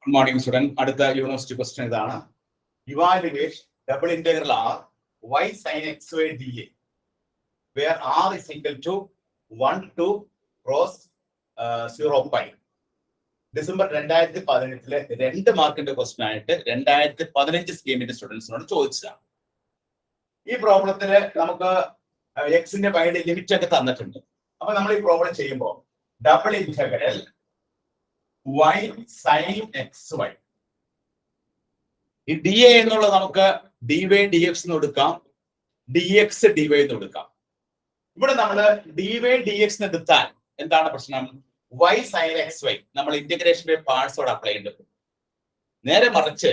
Good morning, student. അടുത്ത university question ഇതാണ്. Evaluate double integral r y sin xy dA where r is equal to 1 to cos 0 pi. December 2018 2 മാർക്കിന്റെ question ആയിട്ട് 2015 സ്കീമിന്റെ സ്റ്റുഡൻസിനോട് ചോദിച്ചതാണ്. ഈ പ്രോബ്ലത്തില് നമുക്ക് എക്സിന്റെ വൈയുടെ ലിമിറ്റ് ഒക്കെ തന്നിട്ടുണ്ട്. അപ്പൊ നമ്മൾ ഈ പ്രോബ്ലം ചെയ്യുമ്പോൾ double integral y sin xy ഈ ഡി എ എന്നുള്ളത് നമുക്ക് ഡി വൈ ഡി എക്സ് എന്ന് എടുക്കാം, ഡി എക്സ് ഡി വൈ എന്ന് എടുക്കാം. ഇവിടെ നമ്മൾ ഡി വൈ ഡി എക്സ് എടുത്താൽ എന്താണ് പ്രശ്നം? y sin xy നമ്മൾ ഇന്റഗ്രേഷന്റെ പാർട്സോട് അപ്ലൈ ചെയ്യേണ്ടത്. നേരെ മറിച്ച്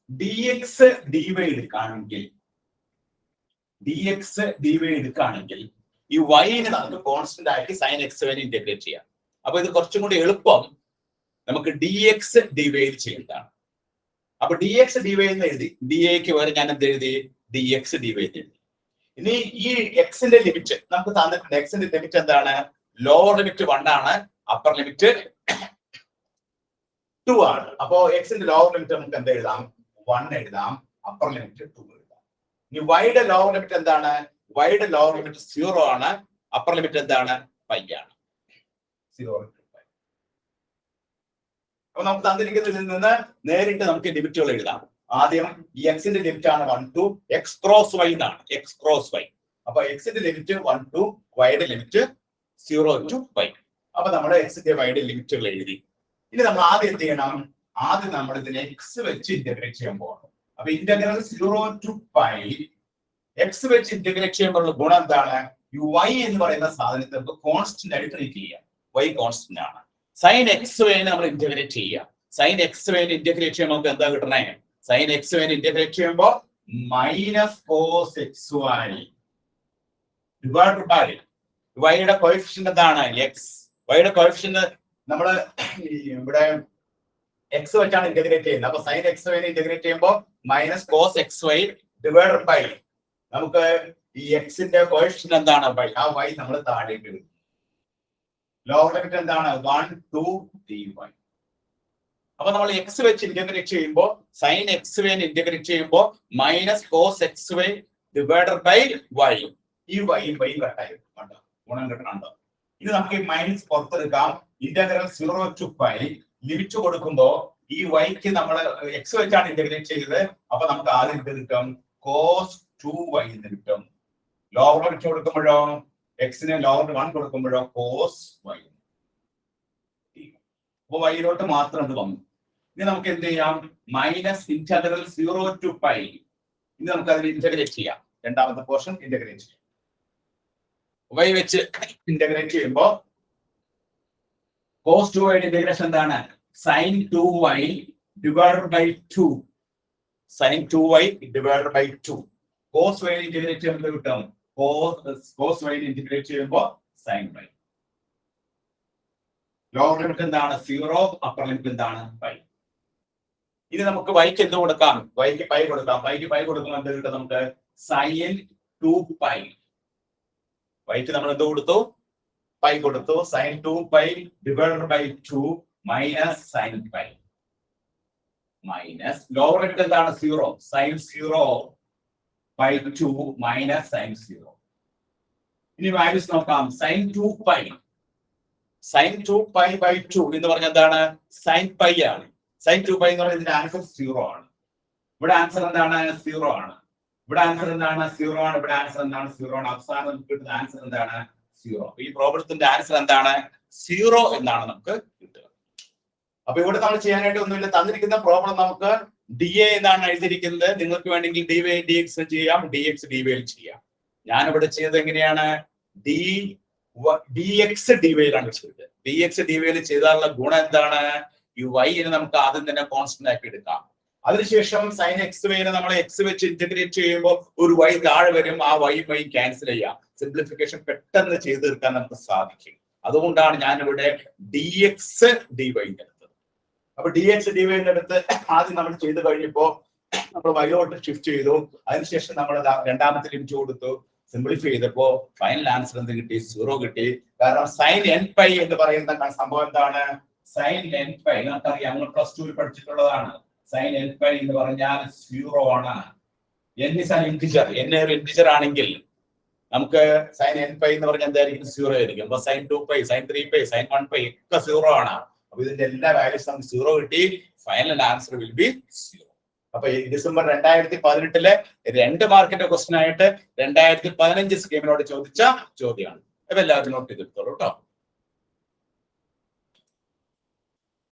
ഡി എക്സ് ഡി വൈ എടുക്കുകയാണെങ്കിൽ ഈ വൈനെ നമുക്ക് കോൺസ്റ്റന്റ് ആയിട്ട് സൈൻ എക്സ് വൈനെ ഇന്റഗ്രേറ്റ് ചെയ്യാം. അപ്പൊ ഇത് കുറച്ചും കൂടി എളുപ്പം നമുക്ക് ഡി എക്സ് ഡി വൈ ചെയ്യേണ്ടതാണ്. അപ്പൊ ഡി എക്സ് ഡി വൈ എന്ന് എഴുതി, ഡി എക്ക് വരെ ഞാൻ എന്ത് എഴുതി? ഡി എക്സ് ഡി വൈ എഴുതി. ഇനി ഈ എക്സിന്റെ ലിമിറ്റ് നമുക്ക് തന്നിട്ടുണ്ട്. എക്സിന്റെ ലിമിറ്റ് എന്താണ്? ലോവർ ലിമിറ്റ് 1 ആണ്, അപ്പർ ലിമിറ്റ് 2 ആണ്. അപ്പോ എക്സിന്റെ ലോവർ ലിമിറ്റ് നമുക്ക് എന്ത് എഴുതാം? 1 എഴുതാം, അപ്പർ ലിമിറ്റ് 2 എഴുതാം. ഇനി വൈയുടെ ലോവർ ലിമിറ്റ് എന്താണ്? വൈയുടെ ലോവർ ലിമിറ്റ് 0 ആണ്, അപ്പർ ലിമിറ്റ് എന്താണ്? പൈ ആണ്. 0. അപ്പൊ നമുക്ക് തന്നിരിക്കുന്നതിൽ നിന്ന് നേരിട്ട് നമുക്ക് ലിമിറ്റുകൾ എഴുതാം. ആദ്യം ഈ എക്സിന്റെ ലിമിറ്റ് ആണ് 1 to x ക്രോസ് y എന്നാണ്, x ക്രോസ് y. അപ്പൊ എക്സിന്റെ ലിമിറ്റ് 1 to വൈയുടെ ലിമിറ്റ് 0 to y. അപ്പൊ നമ്മുടെ എക്സിന്റെ വൈയുടെ ലിമിറ്റുകൾ എഴുതി. ഇനി നമ്മൾ ആദ്യം എന്ത് ചെയ്യണം? ആദ്യം നമ്മൾ ഇതിനെ എക്സ് വെച്ച് ഇന്റഗ്രേറ്റ് ചെയ്യാൻ പോകണം. അപ്പൊ ഇന്റഗ്രൽ 0 to പൈ എക്സ് വെച്ച് ഇന്റഗ്രേറ്റ് ചെയ്യുമ്പോഴുള്ള ഗുണം എന്താണ്? ഈ y എന്ന് പറയുന്ന സാധനത്തെ നമുക്ക് കോൺസ്റ്റന്റ് ആയിട്ട് ട്രീറ്റ് ചെയ്യാം. y കോൺസ്റ്റന്റ് ആണ്. സൈൻ എക്സ് വൈനെ നമ്മൾ ഇന്റഗ്രേറ്റ് ചെയ്യാം. സൈൻ എക്സ് വൈനെ ഇന്റഗ്രേറ്റ് ചെയ്യുമ്പോൾ നമുക്ക് എന്താ കിട്ടണേ? സൈൻ എക്സ് വൈനെ ഇന്റഗ്രേറ്റ് ചെയ്യുമ്പോൾ minus cos x y divided by വൈയുടെ കോഎഫിഷ്യന്റ് എന്താണ്? എക്സ്. വൈയുടെ കോഎഫിഷ്യന്റ് നമ്മൾ ഇവിടെ എക്സ് വെച്ചാണ് ഇന്റഗ്രേറ്റ് ചെയ്യുന്നത്. അപ്പൊ സൈൻ എക്സ് വൈനെ ഇന്റഗ്രേറ്റ് ചെയ്യുമ്പോൾ minus cos x y divided by നമുക്ക് ഈ എക്സിന്റെ കോഎഫിഷ്യന്റ് എന്താണ്? ബൈ ആ വൈ നമ്മൾ താഴേക്ക് ഇടും. ലോവർ ലിമിറ്റ് എന്താണ്? 1 to dy. അപ്പൊ നമ്മൾ എക്സ് വെച്ച് ഇന്റഗ്രേറ്റ് ചെയ്യുമ്പോൾ സൈൻ എക്സ് വൈ ഇന്റഗ്രേറ്റ് ചെയ്യുമ്പോൾ minus cos x y divided by y. ഈ വൈ കട്ടായി കണ്ടോ? ഗുണം കിട്ടണുണ്ടോ? ഇത് നമുക്ക് ഈ മൈനസ് പുറത്തെടുക്കാം. ഇന്റഗ്രൽ 0 to പൈ ലിമിറ്റ് കൊടുക്കുമ്പോൾ ഈ വൈക്ക് നമ്മൾ എക്സ് വെച്ചാണ് ഇന്റഗ്രേറ്റ് ചെയ്തത്. അപ്പൊ നമുക്ക് ആദ്യം ഇത് കിട്ടും കോസ് 2y എന്ന് കിട്ടും. ലോവർ ലിമിറ്റ് കൊടുക്കുമ്പോഴോ എക്സിന് ലോവർ 1 കൊടുക്കുമ്പോഴോ കോസ് വൈ. അപ്പൊ വൈയിലോട്ട് മാത്രം ഇത് വന്നു. ഇനി നമുക്ക് എന്ത് ചെയ്യാം? Minus integral 0 to pi. ഇനി നമുക്ക് അതിൽ ഇന്റഗ്രേറ്റ് ചെയ്യാം. രണ്ടാമത്തെ പോർഷൻ ഇന്റഗ്രേറ്റ് ചെയ്യാം. വൈ വെച്ച് ഇന്റഗ്രേറ്റ് ചെയ്യുമ്പോൾ കോസ് 2y ഇന്റഗ്രേഷൻ എന്താണ്? Sine 2y divided by 2. Sine 2y divided by 2. Cos y integrate ചെയ്യുമ്പോൾ കിട്ടും കോസ് വൈ ഇന്റഗ്രേറ്റ് ചെയ്യുമ്പോൾ സൈൻ വൈ. ലോവർ ലിമിറ്റ് എന്താണ്? 0, അപ്പർ ലിമിറ്റ് എന്താണ്? പൈ. ഇനി നമുക്ക് വൈക്ക് എന്ത് കൊടുക്കാം? വൈക്ക് പൈ കൊടുക്കാം. വൈക്ക് പൈ കൊടുക്കുമ്പോൾ എന്ത് കിട്ടും? നമുക്ക് സൈൻ 2 പൈ. വൈക്ക് നമ്മൾ എന്ത് കൊടുത്തു? പൈ കൊടുത്തു. Sine 2 pi divided by 2 minus sine pi. Minus lower limit എന്താണ്? 0, സൈൻ 0 by 2 minus sin 0. ഇനി വാല്യൂസ് നോക്കാം. sin 2 പൈ by 2 എന്ന് പറഞ്ഞാൽ എന്താണ്? sin പൈ ആണ്. sin 2 പൈ എന്ന് പറഞ്ഞാൽ ഇതിന്റെ ആൻസർ 0 ആണ്. ഇവിടെ ആൻസർ എന്താണ്? 0 ആണ്. ഇവിടെ ആൻസർ എന്താണ്? 0 ആണ്. ഇവിടെ ആൻസർ എന്താണ്? 0 ആണ്. അവസാനം നമുക്ക് കിട്ടുന്ന ആൻസർ എന്താണ്? 0. ഈ പ്രോബ്ലത്തിന്റെ ആൻസർ എന്താണ്? 0 എന്നാണ് നമുക്ക് കിട്ടുക. അപ്പൊ ഇവിടെ നമ്മൾ ചെയ്യാനായിട്ട് ഒന്നുമില്ല. തന്നിരിക്കുന്ന പ്രോബ്ലം നമുക്ക് ഡി എ എന്നാണ് എഴുതിയിരിക്കുന്നത്. നിങ്ങൾക്ക് വേണമെങ്കിൽ ഡി വൈ ഡി എക്സ് ചെയ്യാം, ഡി എക്സ് ഡി വൈ ചെയ്യാം. ഞാനിവിടെ ചെയ്തത് എങ്ങനെയാണ്? ഡി എക്സ് ഡി വൈയിലാണ് ചെയ്തത്. ഡി എക്സ് ഡി വൈയിൽ ചെയ്താലുള്ള ഗുണം എന്താണ്? ഈ വൈനെ നമുക്ക് ആദ്യം തന്നെ കോൺസ്റ്റന്റ് ആക്കി എടുക്കാം. അതിനുശേഷം സൈൻ എക്സ് വൈനെ നമ്മൾ എക്സ് വെച്ച് ഇന്റഗ്രേറ്റ് ചെയ്യുമ്പോൾ ഒരു വൈ താഴെ വരും. ആ വൈ ക്യാൻസൽ ചെയ്യാം. സിംപ്ലിഫിക്കേഷൻ പെട്ടെന്ന് ചെയ്ത് തീർക്കാൻ നമുക്ക് സാധിക്കും. അതുകൊണ്ടാണ് ഞാനിവിടെ ഡി എക്സ് ഡി വൈ എടുത്തത്. അപ്പൊ ഡി എക്സ് ഡി വൈ എടുത്ത് ആദ്യം നമ്മൾ ചെയ്ത് കഴിഞ്ഞപ്പോ നമ്മൾ വൈലോട്ട് ഷിഫ്റ്റ് ചെയ്തു. അതിനുശേഷം നമ്മൾ രണ്ടാമത്തെ ലിമിറ്റ് കൊടുത്തു. സിംപ്ലിഫൈ ചെയ്തപ്പോ ഫൈനൽ ആൻസർ എന്ത് കിട്ടി? 0 കിട്ടി. കാരണം സൈൻ n പൈ എന്ന് പറയുന്ന സംഭവം എന്താണ്? സൈൻ n പൈ നമുക്കറിയാം, നമ്മൾ +2 ൽ പഠിച്ചിട്ടുള്ളതാണ്. സൈൻ n പൈ എന്ന് പറഞ്ഞാൽ 0 ആണ്. n is an integer. n ഒരു ഇന്റിജർ ആണെങ്കിൽ നമുക്ക് സൈൻ n പൈ എന്ന് പറഞ്ഞാൽ എന്തായിരിക്കും? 0 ആയിരിക്കും. അപ്പൊ sine 2 pi, sine 3 pi, sine 1 pi ഒക്കെ 0 ആണ്. അപ്പൊ ഇതിന്റെ എല്ലാ വാല്യൂസ് നമുക്ക് 0 കിട്ടി. Final answer will be 0. അപ്പൊ ഈ ഡിസംബർ 2018 2 മാർക്കിന്റെ ക്വസ്റ്റ്യൻ ആയിട്ട് 2015 സ്കീമിനോട് ചോദിച്ച ചോദ്യമാണ്. അപ്പൊ എല്ലാവരും നോട്ട് ചെയ്തെടുത്തോളൂ കേട്ടോ.